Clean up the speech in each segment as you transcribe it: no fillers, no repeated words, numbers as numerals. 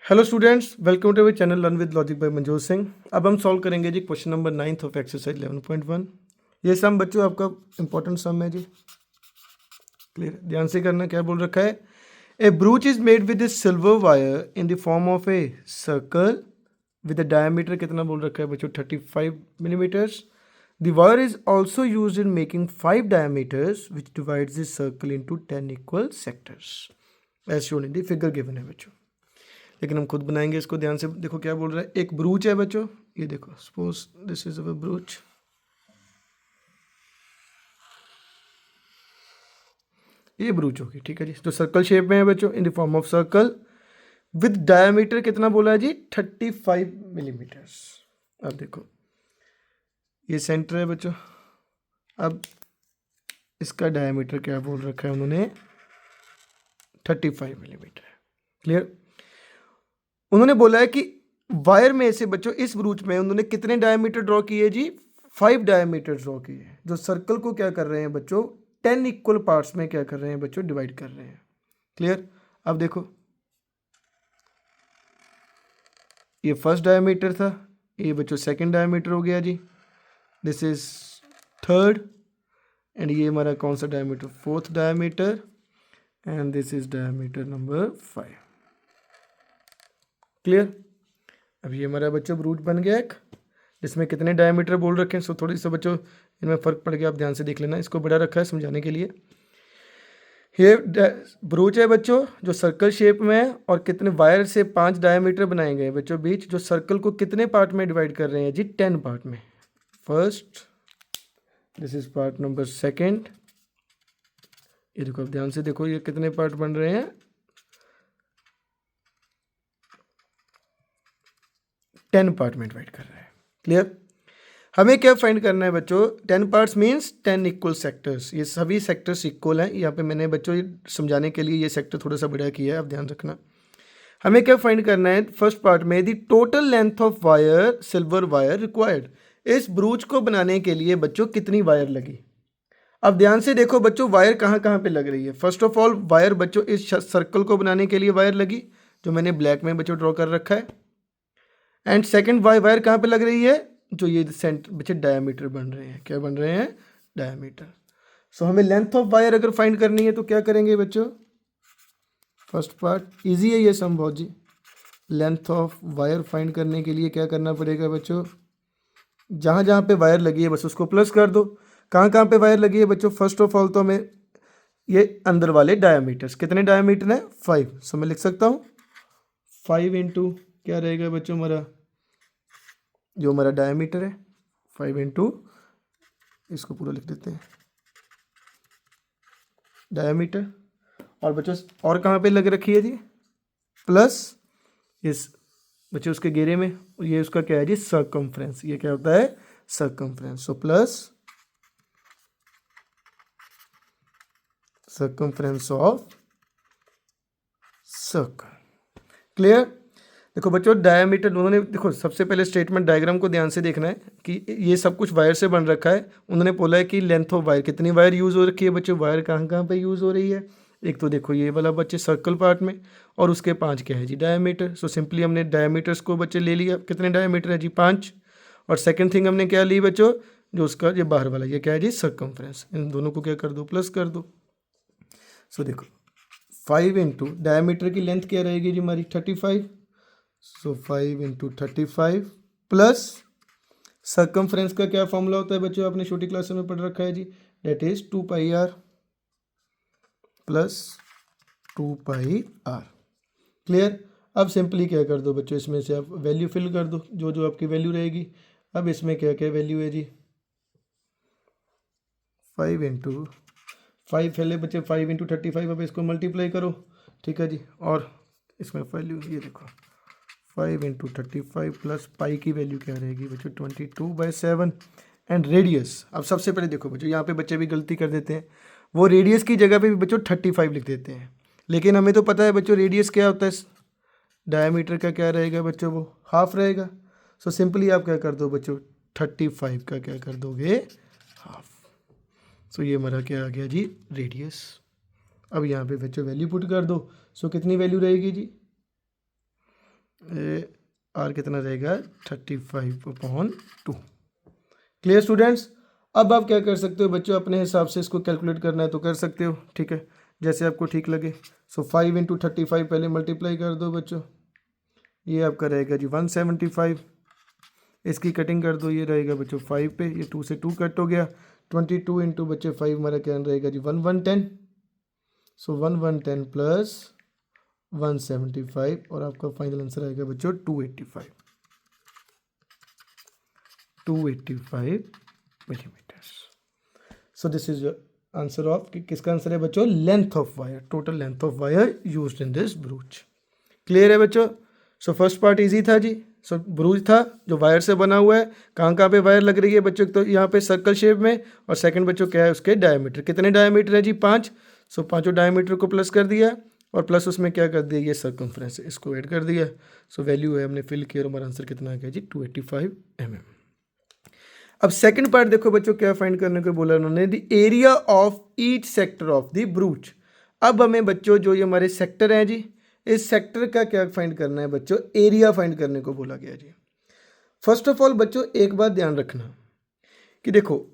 Hello students, welcome to our channel learn with logic by Manjot Singh. अब हम solve करेंगे जी क्वेश्चन नंबर 9 ऑफ एक्सरसाइज 11.1। ये सम बच्चों आपका इंपॉर्टेंट सम है जी। क्लियर, ध्यान से करना। क्या बोल रखा है? A brooch is made with silver wire in the form of a circle with the diameter कितना बोल रखा है बच्चों? 35 millimetres. The wire is also use in making 5 diameters which divides this circle into 10 equal sectors as shown in the figure given है बच्चों। लेकिन हम खुद बनाएंगे इसको। ध्यान से देखो क्या बोल रहा है। एक ब्रूच है बच्चों, ये देखो, सपोज दिस इज अवर ब्रूच। ये ब्रूच होगी, ठीक है जी। तो सर्कल शेप में है बच्चों, इन the form of circle with diameter कितना बोला है जी? 35 मिलीमीटर्स। अब देखो ये सेंटर है बच्चों। अब इसका डायमीटर क्या बोल रखा है उन्होंने? 35 मिलीमीटर। क्लियर। उन्होंने बोला है कि वायर में से बच्चों इस ब्रूच में उन्होंने कितने डायमीटर ड्रॉ किए जी? 5 डायमीटर ड्रॉ किए, जो सर्कल को क्या कर रहे हैं बच्चों? 10 इक्वल पार्ट्स में क्या कर रहे हैं बच्चों? डिवाइड कर रहे हैं। क्लियर। अब देखो ये फर्स्ट डायमीटर था, ये बच्चों सेकंड डायमीटर हो गया जी। दिस इज थर्ड, एंड ये हमारा कौन सा diameter? Fourth diameter, and this is diameter number 5। Clear. अब ये हमारा बच्चों ब्रूच बन गया एक, जिसमें कितने डायमीटर बोल रखे हैं। सो थोड़ी सा बच्चों इनमें फ़र्क पड़ गया, आप ध्यान से देख लेना। इसको बड़ा रखा है समझाने के लिए। ये ब्रूच है बच्चों जो सर्कल शेप में है, और कितने वायर से 5 डायमीटर बनाए गए बच्चों बीच, जो सर्कल को कितने पार्ट में डिवाइड कर रहे हैं जी? 10 पार्ट में। First, this is part number second. ये देखो, अब ध्यान से देखो ये कितने पार्ट बन रहे हैं? 10 पार्ट में डिवाइड कर रहे हैं। क्लियर। हमें क्या फाइंड करना है बच्चों? 10 पार्ट्स मीन्स 10 इक्वल सेक्टर्स। ये सभी सेक्टर्स इक्वल हैं। यहाँ पे मैंने बच्चों ये समझाने के लिए ये सेक्टर थोड़ा सा बड़ा किया है, आप ध्यान रखना। हमें क्या फाइंड करना है? फर्स्ट पार्ट में दी total length of wire, silver wire required. इस ब्रूच को बनाने के लिए बच्चों कितनी वायर लगी? अब ध्यान से देखो बच्चों, वायर कहाँ कहाँ पे लग रही है। फर्स्ट ऑफ ऑल वायर बच्चों इस सर्कल को बनाने के लिए वायर लगी, जो मैंने ब्लैक में बच्चों ड्रॉ कर रखा है। एंड सेकेंड वायर कहाँ पे लग रही है? जो ये सेंटर बच्चे डायमीटर बन रहे हैं। क्या बन रहे हैं? डायमीटर। सो हमें लेंथ ऑफ वायर अगर फाइंड करनी है तो क्या करेंगे बच्चों? फर्स्ट पार्ट इजी है ये सम बहुत जी। लेंथ ऑफ वायर फाइंड करने के लिए क्या करना पड़ेगा बच्चों? जहाँ जहाँ पे वायर लगी है बस उसको प्लस कर दो। कहाँ कहाँ पे वायर लगी है बच्चों? फर्स्ट ऑफ ऑल तो हमें ये अंदर वाले डायमीटर्स, कितने डायमीटर हैं? 5। सो मैं लिख सकता हूँ 5 इंटू क्या रहेगा बच्चों हमारा? जो हमारा डायमीटर है 5 इंटू, इसको पूरा लिख देते हैं, डायमीटर। और बच्चों और कहाँ पे लग रखी है जी? प्लस इस बच्चों उसके घेरे में, ये उसका क्या है जी? सर्कमफ्रेंस। ये क्या होता है? Circumference. So plus circumference of circle. Clear. देखो बच्चों डायमीटर उन्होंने, देखो सबसे पहले स्टेटमेंट डायग्राम को ध्यान से देखना है कि ये सब कुछ वायर से बन रखा है। उन्होंने बोला है कि लेंथ ऑफ वायर, कितनी वायर यूज़ हो रखी है बच्चों? वायर कहाँ कहाँ पे यूज़ हो रही है? एक तो देखो ये वाला बच्चे सर्कल पार्ट में, और उसके 5 क्या है जी? डायमीटर। सो सिंपली हमने डायमीटर्स को बच्चे ले लिया। कितने डायमीटर है जी? 5। और सेकेंड थिंग हमने क्या ली बच्चों? जो उसका ये बाहर वाला, ये क्या है जी? सर्कमफ्रेंस। इन दोनों को क्या कर दो? प्लस कर दो। सो देखो 5 इंटू डायमीटर की लेंथ क्या रहेगी जी हमारी? 35। सो 5 इंटू 35 प्लस सर्कमफ्रेंस का क्या फॉर्मूला होता है बच्चों? आपने छोटी क्लास में पढ़ रखा है जी। That is 2 pi r plus 2 pi r. Clear. अब सिंपली क्या कर दो बच्चों, इसमें से आप वैल्यू फिल कर दो, जो जो आपकी वैल्यू रहेगी। अब इसमें क्या क्या वैल्यू है जी? 5 इंटू 5 पहले बच्चे 5 इंटू 35, अब इसको मल्टीप्लाई करो, ठीक है जी। और इसमें वैल्यू ये देखो 5 इंटू 35 प्लस पाई की वैल्यू क्या रहेगी बच्चों? 22/7। एंड रेडियस, अब सबसे पहले देखो बच्चों, यहाँ पे बच्चे भी गलती कर देते हैं। वो रेडियस की जगह पे भी बच्चों 35 लिख देते हैं, लेकिन हमें तो पता है बच्चों रेडियस क्या होता है? डायमीटर का क्या रहेगा बच्चों? वो हाफ रहेगा। सो सिंपली आप क्या कर दो बच्चों? 35 का क्या कर दोगे? हाफ। सो ये हमारा क्या आ गया जी? रेडियस। अब यहाँ पे बच्चों वैल्यू पुट कर दो। सो कितनी वैल्यू रहेगी जी? आर कितना रहेगा 35/2। Clear students. अब आप क्या कर सकते हो बच्चों, अपने हिसाब से इसको कैलकुलेट करना है तो कर सकते हो, ठीक है, जैसे आपको ठीक लगे। सो 5 × 35 पहले मल्टीप्लाई कर दो बच्चों, ये आपका रहेगा जी 175। इसकी कटिंग कर दो, ये रहेगा बच्चों 5 पे, ये 2 से 2 कट हो गया। 22 × बच्चे 5 हमारा क्या रहेगा जी 1110। सो 1110 प्लस 175 और आपका फाइनल आंसर आएगा बच्चों 285 millimetres. So this is answer of, किसका आंसर है बच्चों, length of wire, total length of wire used in this ब्रूच। Clear है बच्चों। सो फर्स्ट पार्ट इजी था जी। सो ब्रूच था जो वायर से बना हुआ है, कहाँ पे वायर लग रही है बच्चों, तो यहाँ पे सर्कल शेप में, और सेकंड बच्चों क्या है उसके डायमीटर, कितने डायमीटर है जी 5। सो पांचों डायमीटर को प्लस कर दिया और प्लस उसमें क्या कर दिया, ये सर्कमफ्रेंस, इसको ऐड कर दिया। सो वैल्यू है हमने फिल किया और हमारा आंसर कितना आ गया जी 285 mm। अब सेकंड पार्ट देखो बच्चों, क्या फाइंड करने को बोला उन्होंने, the area of each sector of the ब्रूच। अब हमें बच्चों जो ये हमारे सेक्टर हैं जी, इस सेक्टर का क्या फाइंड करना है बच्चों, एरिया फाइंड करने को बोला गया जी। फर्स्ट ऑफ ऑल बच्चों एक बात ध्यान रखना कि देखो,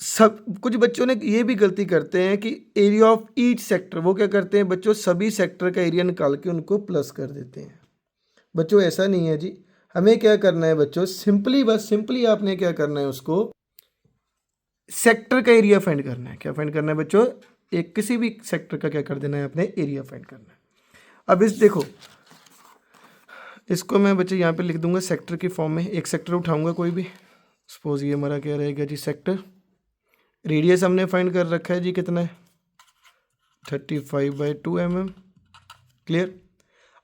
सब कुछ बच्चों ने ये भी गलती करते हैं कि एरिया ऑफ ईच सेक्टर, वो क्या करते हैं बच्चों, सभी सेक्टर का एरिया निकाल के उनको प्लस कर देते हैं। बच्चों ऐसा नहीं है जी, हमें क्या करना है बच्चों, सिंपली बस सिंपली आपने क्या करना है, उसको सेक्टर का एरिया फाइंड करना है। क्या फाइंड करना है बच्चों, एक किसी भी सेक्टर का क्या कर देना है, अपने एरिया फाइंड करना है। अब इस देखो, इसको मैं बच्चे यहाँ पे लिख दूंगा सेक्टर की फॉर्म में। एक सेक्टर उठाऊंगा कोई भी, सपोज ये हमारा क्या रहेगा जी सेक्टर, रेडियस हमने फाइंड कर रखा है जी, कितना है 35/2 mm। क्लियर।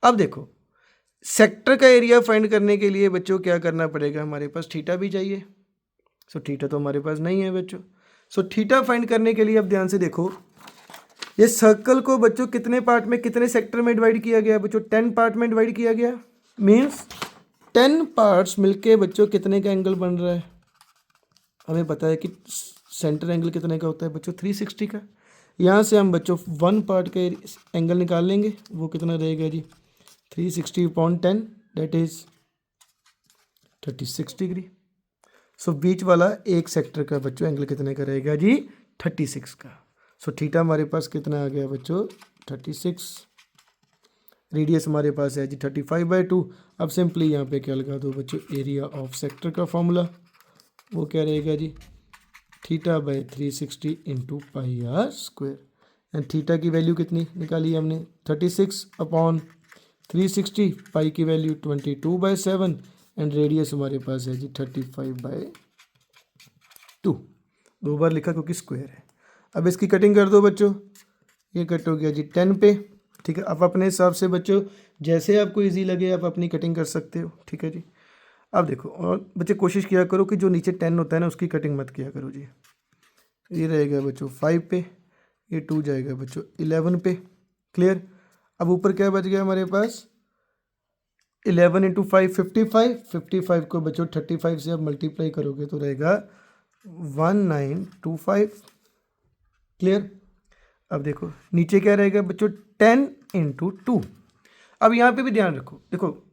अब देखो सेक्टर का एरिया फाइंड करने के लिए बच्चों क्या करना पड़ेगा, हमारे पास थीटा भी चाहिए। सो थीटा तो हमारे पास नहीं है बच्चों। सो थीटा फाइंड करने के लिए अब ध्यान से देखो, ये सर्कल को बच्चों कितने पार्ट में, कितने सेक्टर में डिवाइड किया गया बच्चों, 10 पार्ट में डिवाइड किया गया। मीन्स 10 पार्ट्स मिलके बच्चों कितने का एंगल बन रहा है, हमें पता है कि सेंटर एंगल कितने का होता है बच्चों 360 का। यहाँ से हम बच्चों 1 पार्ट का एंगल निकाल लेंगे, वो कितना रहेगा जी 360/10, डेट इज 36 डिग्री। सो बीच वाला एक सेक्टर का बच्चों एंगल कितने का रहेगा जी 36 का। सो थीटा हमारे पास कितना आ गया बच्चों 36। रेडियस हमारे पास है जी 35/2। अब सिंपली यहाँ पे क्या लगा दो बच्चों, एरिया ऑफ सेक्टर का फॉर्मूला, वो क्या रहेगा जी θ/360 × πr²। एंड थीटा की वैल्यू कितनी निकाली हमने 36/360, पाई की वैल्यू 22/7 एंड रेडियस हमारे पास है जी 35/2। 2 बार लिखा क्योंकि स्क्वायर है। अब इसकी कटिंग कर दो बच्चों, ये कट हो गया जी 10 पे। ठीक है, अब अपने हिसाब से बच्चों जैसे आपको इजी लगे आप अपनी कटिंग कर सकते हो। ठीक है जी। अब देखो, और बच्चे कोशिश किया करो कि जो नीचे 10 होता है ना उसकी कटिंग मत किया करो जी। ये रहेगा बच्चों 5 पे, ये 2 जाएगा बच्चों 11 पे। क्लियर। अब ऊपर क्या बच गया हमारे पास 11 × 5 55। 55 को बच्चों 35 से आप मल्टीप्लाई करोगे तो रहेगा 1925। क्लियर। अब देखो नीचे क्या रहेगा बच्चों 10 × 2। अब यहाँ पे भी ध्यान रखो, देखो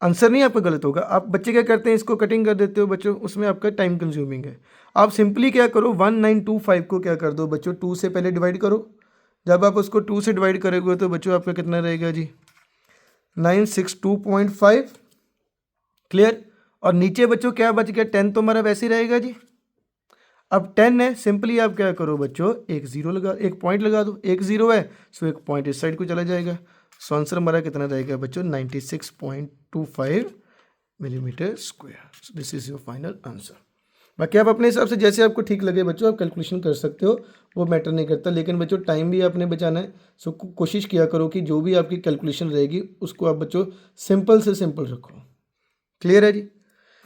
आंसर नहीं आपका गलत होगा, आप बच्चे क्या करते हैं इसको कटिंग कर देते हो बच्चों, उसमें आपका टाइम कंज्यूमिंग है। आप सिंपली क्या करो 1925 को क्या कर दो बच्चों 2 से पहले डिवाइड करो। जब आप उसको 2 से डिवाइड करोगे तो बच्चों आपका कितना रहेगा जी 962.5। क्लियर। और नीचे बच्चों क्या बच गया 10 तो हमारा वैसे ही रहेगा जी। अब 10 है, सिंपली आप क्या करो बच्चों एक जीरो लगा, एक पॉइंट लगा दो, एक जीरो है सो एक पॉइंट इस साइड को चला जाएगा। सो आंसर हमारा कितना रहेगा बच्चों 96.25 millimetre square. This is your final answer. बाकी आप अपने हिसाब से जैसे आपको ठीक लगे बच्चों आप कैलकुलेशन कर सकते हो, वो मैटर नहीं करता, लेकिन बच्चों टाइम भी आपने बचाना है। सो कोशिश किया करो कि जो भी आपकी कैलकुलेशन रहेगी उसको आप बच्चों सिंपल से सिंपल रखो। क्लियर है जी।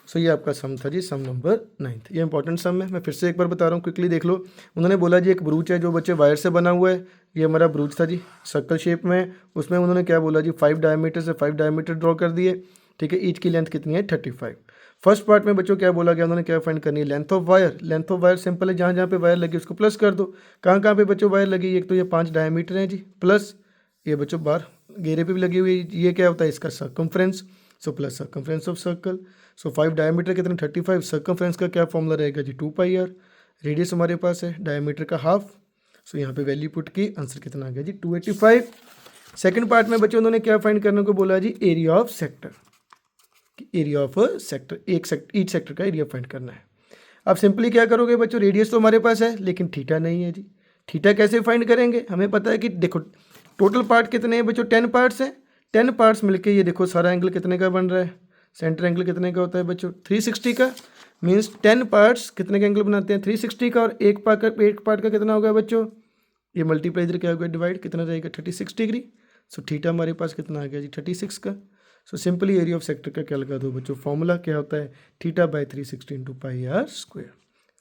सो ये आपका सम था जी, सम नंबर 9th। ये इंपॉर्टेंट सम है, मैं फिर से एक बार बता रहा हूँ, क्विकली देख लो। उन्होंने बोला जी एक ब्रूच है जो बच्चे वायर से बना हुआ है, ये हमारा ब्रूच था जी सर्कल शेप में। उसमें उन्होंने क्या बोला जी 5 डायमीटर से 5 डायमीटर ड्रॉ कर दिए। ठीक है, ईच की लेंथ कितनी है 35। फर्स्ट पार्ट में बच्चों क्या बोला गया, उन्होंने क्या फाइंड करनी है length of wire. Length of wire simple है, जहाँ जहाँ पे वायर लगी उसको प्लस कर दो। कहाँ कहाँ पे बच्चों वायर लगी, एक तो ये 5 डायमीटर है जी, प्लस ये बच्चों बाहर घेरे पे भी लगी हुई, ये क्या होता है इसका circumference. So plus circumference of circle. So 5 diameter कितना 35, सर्कमफ्रेंस का क्या फॉर्मूला रहेगा जी 2πr, रेडियस हमारे पास है डायमीटर का हाफ। सो यहाँ पे वैल्यू पुट की, आंसर कितना आ गया जी 285। सेकंड पार्ट में बच्चों उन्होंने क्या फाइंड करने को बोला जी area of sector, area of sector, each sector का एरिया फाइंड करना है। अब सिंपली क्या करोगे बच्चों, रेडियस तो हमारे पास है लेकिन थीटा नहीं है जी, थीटा कैसे फाइंड करेंगे, हमें पता है कि देखो टोटल पार्ट कितने हैं बच्चों 10 पार्ट्स हैं, 10 पार्ट्स मिलके ये देखो सारा एंगल कितने का बन रहा है, सेंटर एंगल कितने का होता है बच्चों 360 का, मीन्स 10 पार्ट्स कितने का एंगल बनाते हैं 360 का, और एक पार्ट का कितना होगा बच्चों, ये मल्टीप्लाई इधर क्या होगा डिवाइड, कितना रहेगा 36 डिग्री। सो थीटा हमारे पास कितना आ गया जी 36 का। So simply area of sector का क्या लगा दो बच्चों, फॉर्मूला क्या होता है theta by 360 into pi r square.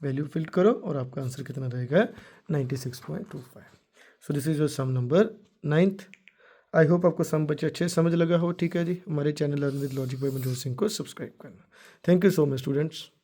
Value fill करो और आपका आंसर कितना रहेगा 96.25। So this is your sum number 9th। I hope आपको सम बच्चे अच्छे समझ लगा हो। ठीक है जी, हमारे channel learn with logic by Manjot Singh को सब्सक्राइब करना। Thank you so much students.